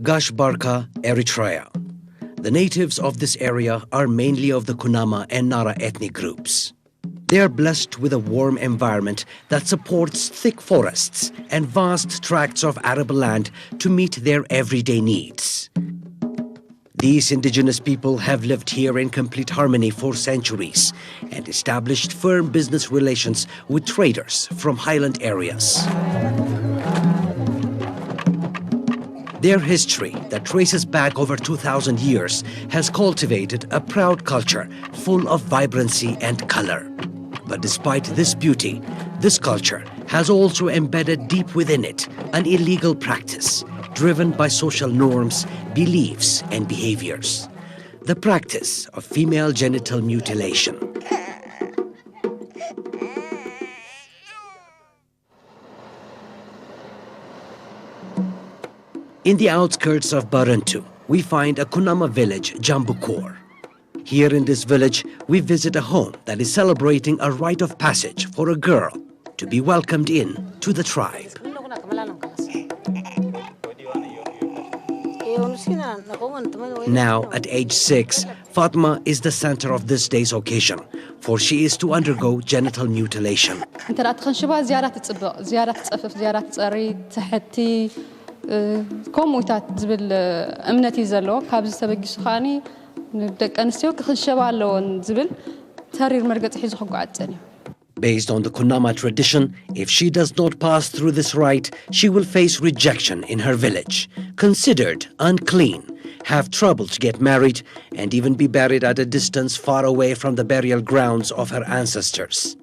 Gashbarka, Eritrea. The natives of this area are mainly of the Kunama and Nara ethnic groups. They are blessed with a warm environment that supports thick forests and vast tracts of arable land to meet their everyday needs. These indigenous people have lived here in complete harmony for centuries and established firm business relations with traders from highland areas. Their history, that traces back over 2,000 years, has cultivated a proud culture full of vibrancy and color. But despite this beauty, this culture has also embedded deep within it an illegal practice driven by social norms, beliefs, and behaviors. The practice of female genital mutilation. In the outskirts of Barantu, we find a Kunama village, Jambukor. Here in this village, we visit a home that is celebrating a rite of passage for a girl to be welcomed in to the tribe. Now, at age 6, Fatma is the center of this day's occasion, for she is to undergo genital mutilation. Based on the Kunama tradition, if she does not pass through this rite, she will face rejection in her village, considered unclean, have trouble to get married, and even be buried at a distance far away from the burial grounds of her ancestors.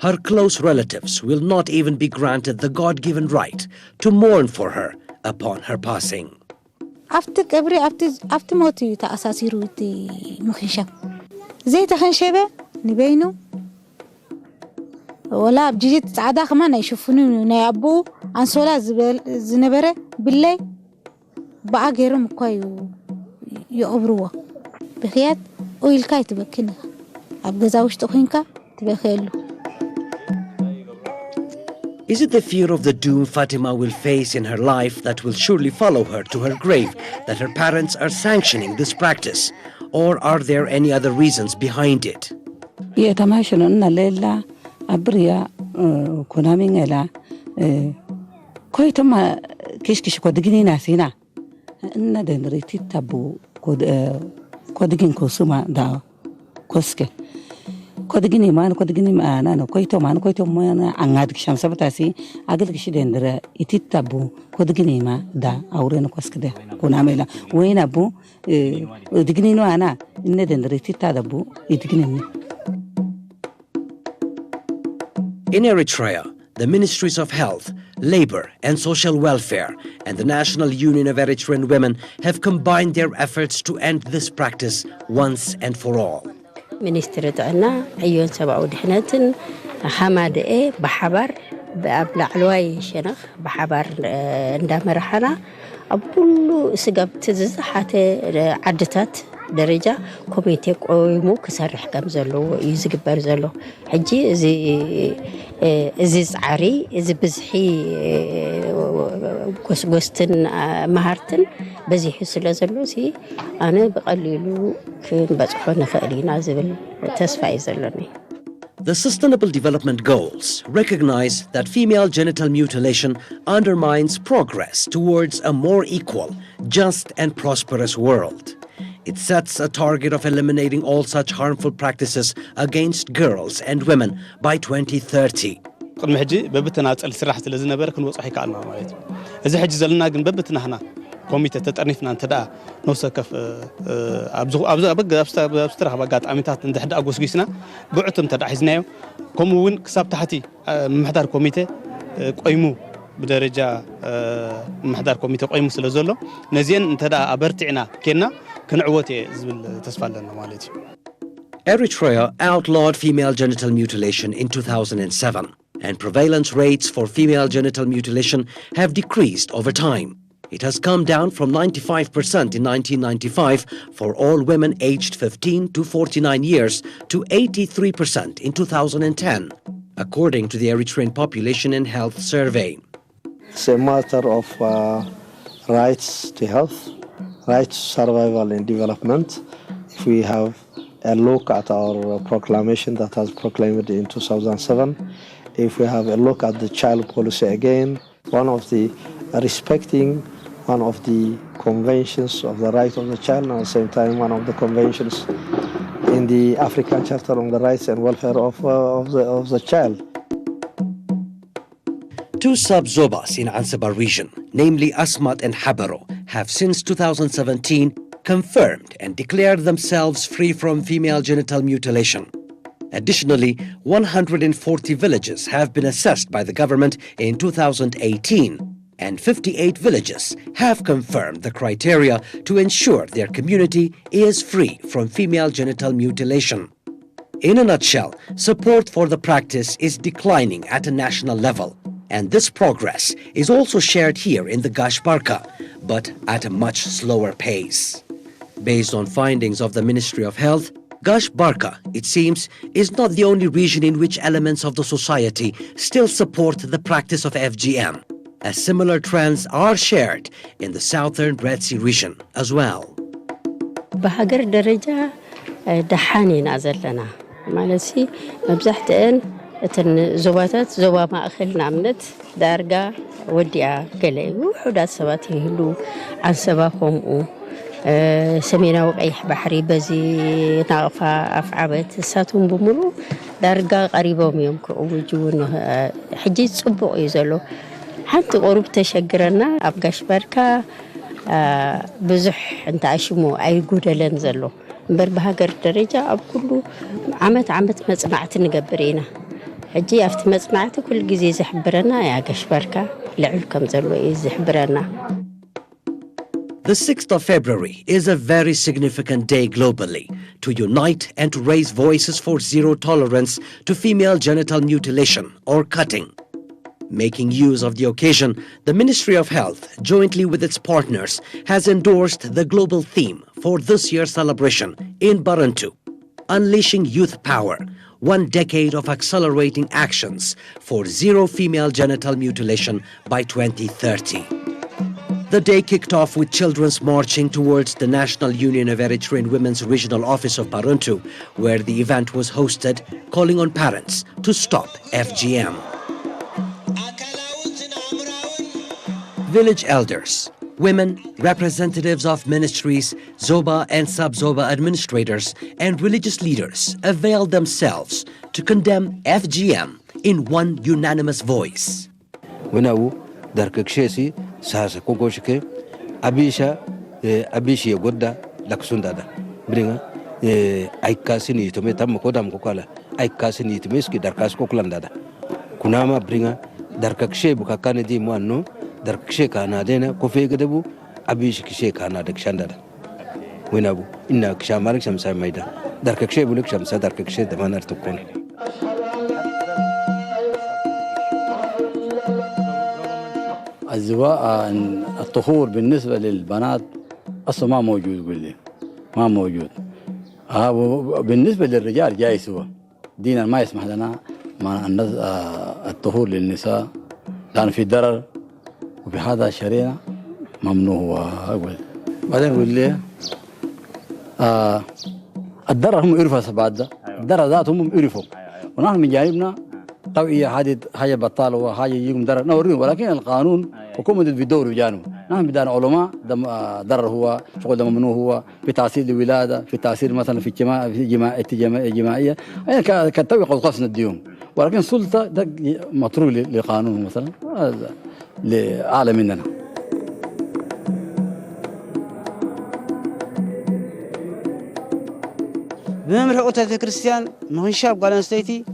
Her close relatives will not even be granted the God-given right to mourn for her upon her passing. after موت تأساسيرو مخنشب زي تخنشبه نبينو ولا بجيت عدا كمان يشوفوني نيابو عن صلاة زنبرة بالله بقى غيرهم كويو يقبروا بخيات ويلكاي تبكينا أبغى زوج تخينك تبخيلو. Is it the fear of the doom Fatima will face in her life that will surely follow her to her grave that her parents are sanctioning this practice? Or are there any other reasons behind it? Kodigini maana koito maana angad kisham sabatasi agil kishidendra ititabu kodigini ma da auren koskede kunamela wena bu digini no ana inne dendra ititadabu idigini. In Eritrea, the Ministries of Health, Labor and Social Welfare and the National Union of Eritrean Women have combined their efforts to end this practice once and for all. Minister تاعنا عيون سبعة ودحنتن حمادة بحبر بأبلع لواي شنخ بحبر عند مرحلة أبولو سجاب تزز حتى عدتات درجة كوميتي قويمو كسرح كم زلو يزقبر زلو حجي زي عري زي بزحي قوستن مهارتن بزي حسلا زلو سي أنا بقللو كن بزحونا خالينا زبل تسفاي زلوني. The Sustainable Development Goals recognize that female genital mutilation undermines progress towards a more equal, just and prosperous world. It sets a target of eliminating all such harmful practices against girls and women by 2030. قدم حجي ببتنا تسأل سرحة لازم نبارك نوصحي كأننا مايت. إذا حجي زلنا جن ببتنا هنا كوميتة تتأرنفنا أنت دا نوسكف أبغى أبسترها بقات أميتات عند حد أقوس جيسنا بعتم تدا حزنايو كمون كسب تحتي محضر كوميتة قيمو بدرجة محضر كوميتة قيمو سلزولو نزين أنت دا أبرتعنا كنا كنعوتي زبل تسفلنا مالتي. Eritrea outlawed female genital mutilation in 2007, and prevalence rates for female genital mutilation have decreased over time. It has come down from 95% in 1995 for all women aged 15 to 49 years to 83% in 2010, according to the Eritrean Population and Health Survey. It's a matter of rights to health, rights to survival and development. If we have a look at our proclamation that was proclaimed in 2007, if we have a look at the child policy again, one of the respecting one of the conventions of the right of the child, and at the same time one of the conventions in the African Charter on the Rights and Welfare of the Child. Two sub-Zobas in Ansabar region, namely Asmat and Habaro, have since 2017 confirmed and declared themselves free from female genital mutilation. Additionally, 140 villages have been assessed by the government in 2018, and 58 villages have confirmed the criteria to ensure their community is free from female genital mutilation. In a nutshell, support for the practice is declining at a national level, and this progress is also shared here in the Gash Barka, but at a much slower pace. Based on findings of the Ministry of Health, Gash Barka, it seems, is not the only region in which elements of the society still support the practice of FGM, as similar trends are shared in the southern Red Sea region as well. بهاجر درجة دحاني نازلنا مالسي مبزحتين تن زواتات زوا ما أخل نعمنت دارجة وديا كلي وحدات سبات يهلو عن سباهم سمينا وقعي بحري بزي نغفا أفعبت ساتهم بمرو دارجة قريبة يمكن وجون حجي صبوا يزلو حتى قرب تشجرنا أبقاش بركة بزح أنت عشمو أي جودة لنزلو بربهاجر درجة أب كله عمت مصنعت نجبرينا حجي أفت مصنعت كل جزء زحبرنا يا قش بركة لعلكم زلوا زحبرنا. The 6th of February is a very significant day globally to unite and to raise voices for zero tolerance to female genital mutilation or cutting. Making use of the occasion, the Ministry of Health, jointly with its partners, has endorsed the global theme for this year's celebration in Barantu, Unleashing Youth Power, 1 decade of accelerating actions for zero female genital mutilation by 2030. The day kicked off with children's marching towards the National Union of Eritrean Women's Regional Office of Barantu, where the event was hosted, calling on parents to stop FGM. Village elders, women, representatives of ministries, Zoba and sub-Zoba administrators, and religious leaders availed themselves to condemn FGM in one unanimous voice. Sasa kogoshike abisha yogoda laksundada bringa aikasini to metam kodam kokala aikasini to meski darkas koklandada kunama bringa darkakshe bukakane di mwanno darkakshe kana dena kofegedebu abish kishe kana dakshandada wenabu inna kshamalik shamsa maida darkakshe bulik shamsa darkakshe damanar tukon. الزواء الطهور بالنسبة للبنات أصلا ما موجود قول لي ما موجود. بالنسبة للرجال جاي سوا دينا ما يسمح لنا الطهور للنساء لأن في ضرر وفي هذا الشريعة ممنوع. أقول بعدين قول لي الضرر هم يعرفوا سبعة الضرر ذاتهم يعرفوا ونحن من جانبنا طوئية حاجة بطالة وحاجة يجيكم ضرر نوريهم ولكن القانون حكومة بدور وجانب نحن بدنا علماء ضرر هو شغل ممنوع هو في تأثير الولادة في تأثير مثلا في الجماعية كالتوي قد قصنا الديون ولكن السلطة ده مطروح لقانون مثلا لأعلى مننا. بممر أوتة كريستيان مهن شاب قال نستيتي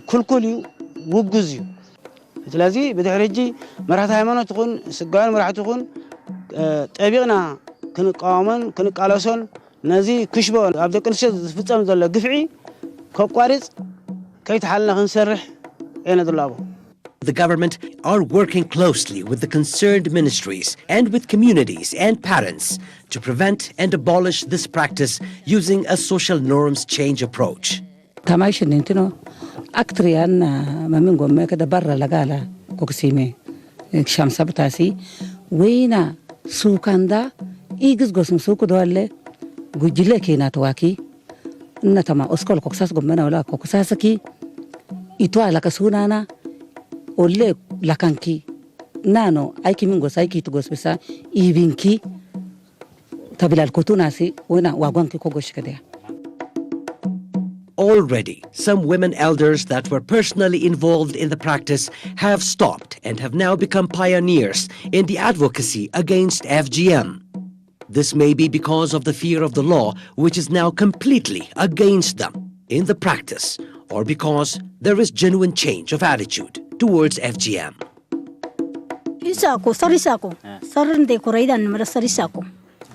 كل وبجزيو تلازي بدحرجي مرحة هيمنة تكون سجان مرحة تكون تابعنا كن قالوسون نازي كشبون عبد الكنسي فتام ذل قفعي كقارص كي تحلنا خنسرح أين دلابو. The government are working closely with the concerned ministries and with communities and parents to prevent and abolish this practice using a social norms change approach. تماشي نتنو أكتر أنا ما من قوم كده برا لقالا كوكسيمي شمسة بتاسي وينا سوكاندا إيجز قسم سوق دوالة قجلة كينا تواكي نتما أسكال كوكساس قمنا ولا كوكساسكي إتوا لك سونانا ولا لكانكي نانو أيكي من قص أيكي تقص بسا إيبينكي تبلا الكتوناسي ونا واقوانكي كوكوش كده. Already, some women elders that were personally involved in the practice have stopped and have now become pioneers in the advocacy against FGM. This may be because of the fear of the law, which is now completely against them in the practice, or because there is genuine change of attitude towards FGM. Isako, sarisako, sarende koraidan marasarisako.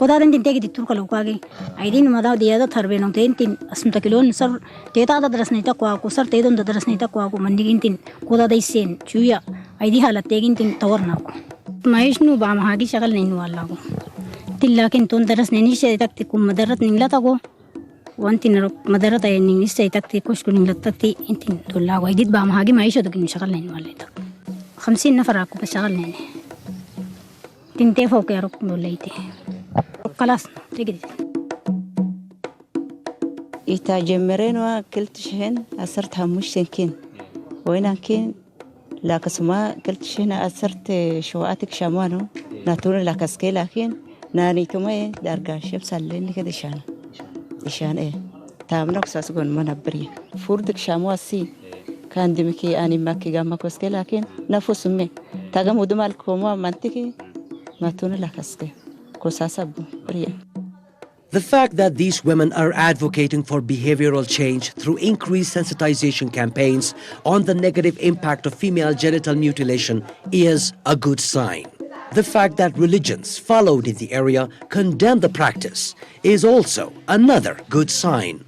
Kodadan din tegi ditur kalau kage, aidin mada dia da tharbe nong tentin asumta kilon sar teta da drasnita ko aku sar tedon da drasnita ko aku mandigin tin koda dai sen chuya aidi halat tegin tin tawarna ko. Maishnu ba mahagi shagal nahi wala ko. Tillakin ton daras neni se takti kum madarat ningla ta ko. Wanti nar madarat ay ning se takti kush ko ningla takti intin dolla ko aidit ba mahagi maisha da kin shagal nahi wala ta. 50 نفر ako pa shagal nahi. Tinte fo ke arok dollaite. خلاص تقدر إتا جمرين وكلت شهن أثرتها مش سنكين وين كين لا كسمة كلت شهن أثرت شواتك شمانو ناتون لا كسكي لكن ناني كمان درجة شمس الليل كده إشان إيه تامنك ساسقون ما نبري فوردك شمواسي كان دمكي أني ماكي جامك كسكي لكن نفس مي تاجم ودمال كوما منطقي ناتون لا كسكي The fact that these women are advocating for behavioral change through increased sensitization campaigns on the negative impact of female genital mutilation is a good sign. The fact that religions followed in the area condemn the practice is also another good sign.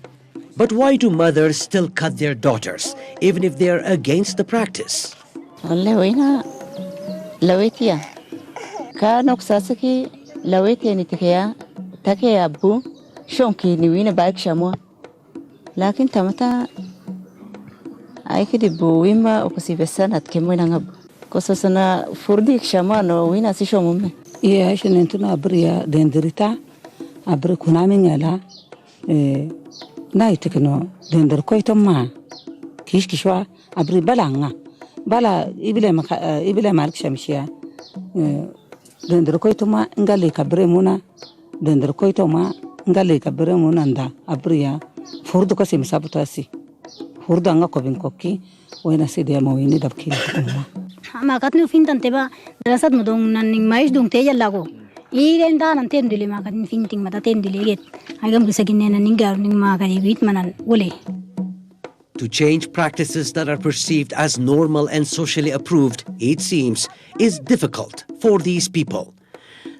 But why do mothers still cut their daughters even if they are against the practice? لويتني تكيا أبو شونكي نوين بايك شموا لكن تمتا أي كده بويما وكسي بسنة كموين عب كوسسنا فرديك شموا نو وين أسي شمومه إيه عشان أنتنا أبريا دندريتا أبري كنا منيلا نايتكنو دندر كويتم ما كيش كشوا أبري بلا إبلا مالك شمشيا dendro koitoma ngali kabremuna dendro koitoma ngali kabremuna nda abriya furdu ko sim sabutasi furdu anga ko bin kokki wena sidia mawini dabki ma katnu fintan teba drasat mudong nanning mais dung teja lago iren da nan tendili ma katin finting mata tendili get agam gisaginne nan ningar ning ma kadi bit manan wole. To change practices that are perceived as normal and socially approved, it seems, is difficult for these people.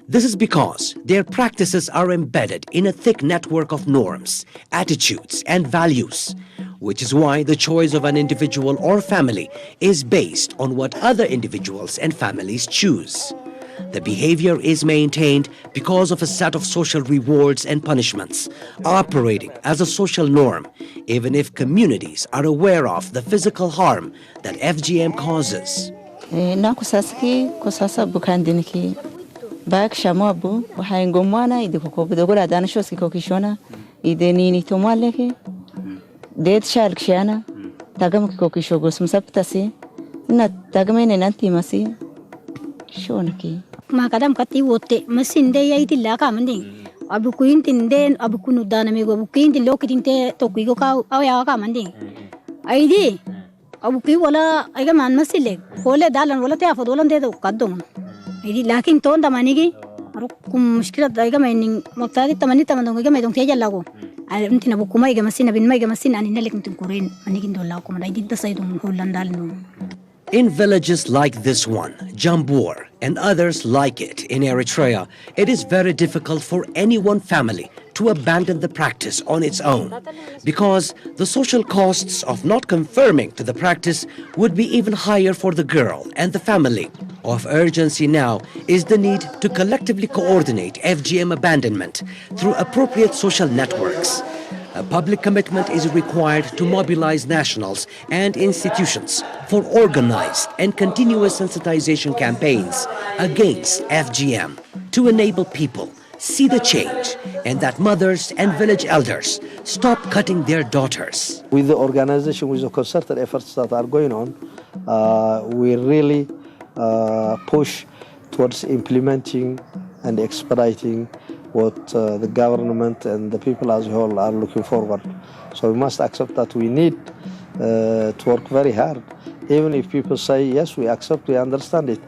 This is because their practices are embedded in a thick network of norms, attitudes, and values, which is why the choice of an individual or family is based on what other individuals and families choose. The behavior is maintained because of a set of social rewards and punishments, operating as a social norm, even if communities are aware of the physical harm that FGM causes. Na kusasa bukandiniki baak shamabu bahayngomana idiko bidogora danashoski kokishona idenini tomaleke det shalkshana tagamki kokishogos musaptasi na tagamene nantimasi shonaki ma kadam kati wote masinde yaiti la ka manding abu kuin tin den abu kunu dana me go abu kuin tin lokitin te to kui go ka aw ka manding aidi abu kui wala aiga man masile hole dalan wala te afodolan de do kadum aidi lakin ton da manigi arukum mushkila aiga mening motadi tamani tamandong aiga medong te jalago antina bu kuma aiga masina bin maiga masina ani nalek tin kuren manigin do la ko aidi da saidum holan dalno. In villages like this one, Jambur, and others like it in Eritrea, it is very difficult for any one family to abandon the practice on its own, because the social costs of not conforming to the practice would be even higher for the girl and the family. Of urgency now is the need to collectively coordinate FGM abandonment through appropriate social networks. A public commitment is required to mobilize nationals and institutions for organized and continuous sensitization campaigns against FGM. to enable people see the change and that mothers and village elders stop cutting their daughters. With the organization, with the concerted efforts that are going on, we really push towards implementing and expediting what the government and the people as a whole are looking forward. So we must accept that we need to work very hard. Even if people say, yes, we accept, we understand it,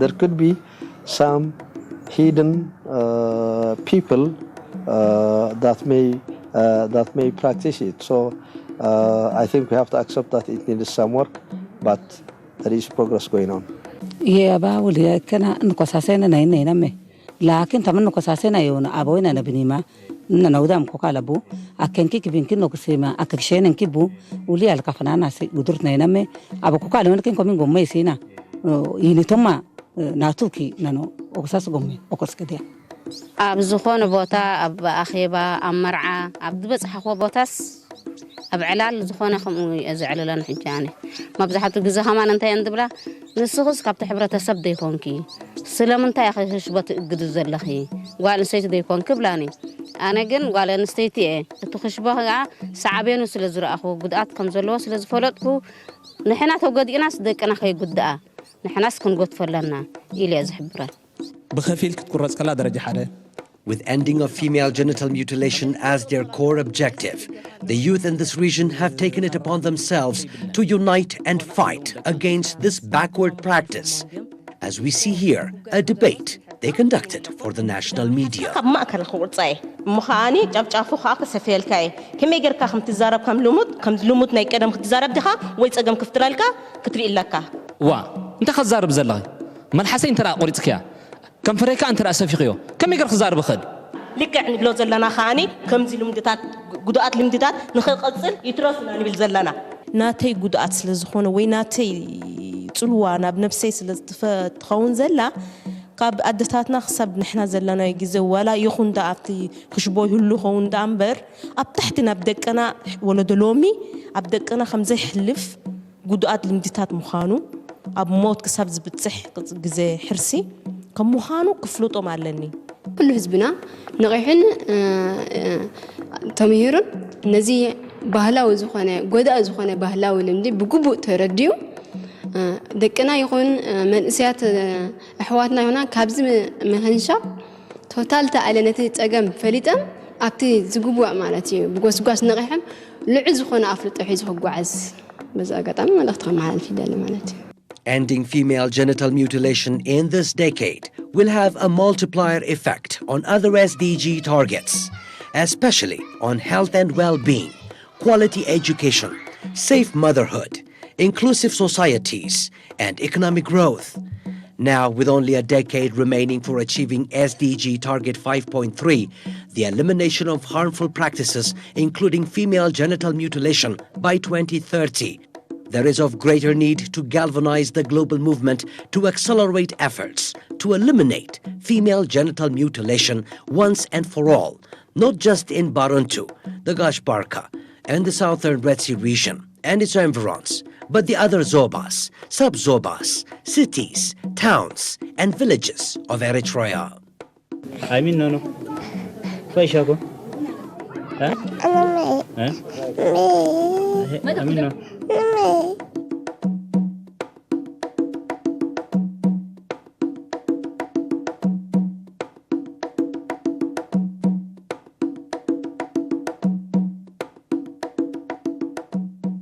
there could be some hidden people that may practice it. So I think we have to accept that it needs some work, but there is progress going on. يا باول يا كنا نقصاسنا نين نمي لكن تمن نقصاسنا يون أبوينا نبنيما نودام كوكالبو أكن كي بينكن نقصيما أكشين كيبو ولي على كفنا ناس قدرتنا نمي أبو كوكالو نكين كمين قومي سينا يني توما ناتوكي نانو أقصاص قومي أقص كده أب زخون بوتا أب أخيبا أب مرعى أب دبس حقو بوتاس أب علال زخون خم يزعل لنا حجاني ما بزحت جزها ما ننتهي عند بلا نسخس كابت حبرة تسب ديكونكي سلام انت يا أخي شبت قدز اللخي قال نسيت ديكون كبلاني أنا جن قال نستيتي إيه تخشبها سعبين وسلزر أخو قدات كم زلوا سلز فلتكو نحنا توجد ناس ديك أنا خي قدأ نحنا سكن قد فلنا إلي أزحبره بخفيل كتكرز كلا درجة حدا. With ending of female genital mutilation as their core objective, the youth in this region have taken it upon themselves to unite and fight against this backward practice. As we see here, a debate they conducted for the national media. مخاني جاب خاك سفيل كاي كم يجر كم تزارب كم لموت نيكدم تزارب دخا ويتسقم كفترالك كتري إلك وا أنت خزارب زلها من حسين ترى قريتك كم فريق أنت رأس فيقيو كم يجر خزارب خد لك يعني بلو زلنا خاني كم زي لمدتات قدوات لمدتات نخل قصل يتراسنا نبيل زلنا ناتي قدوات سلزخون ويناتي تلوانا بنفسي سلزتخون زلا قاب أدتاتنا خسب نحنا زلنا يجزو ولا يخون دعتي خشبوي هلو خون دامبر أبتحتنا بدك أنا ولا دلومي أبدك أنا خمسة حلف قدوات لمدتات مخانو أب موت كسبز بتصح جزء حرسي كم مخانو كفلوتو معلني كل حزبنا نغيحن تمهيرن نزي بهلاو زخانة قدا زخانة بهلاو لمدي بقبو ترديو دكنا يكون من إسيات أحواتنا هنا كابز من هنشاب توتال على نتيجة أجمع فريدة أبتي زقبو مالتي بقوس نغيحن لعز خنا أفلت أحيز هو قعز بس أقطع ما لقطع مع الفيدال مالتي. Ending female genital mutilation in this decade will have a multiplier effect on other SDG targets, especially on health and well-being, quality education, safe motherhood, inclusive societies, and economic growth. Now, with only a decade remaining for achieving SDG Target 5.3, the elimination of harmful practices, including female genital mutilation, by 2030, there is of greater need to galvanize the global movement to accelerate efforts to eliminate female genital mutilation once and for all, not just in Baruntu, the Gashbarka, and the southern Red Sea region and its environs, but the other Zobas, sub-Zobas, cities, towns, and villages of Eritrea. I mean, no. Faishago. Huh? I mean, no.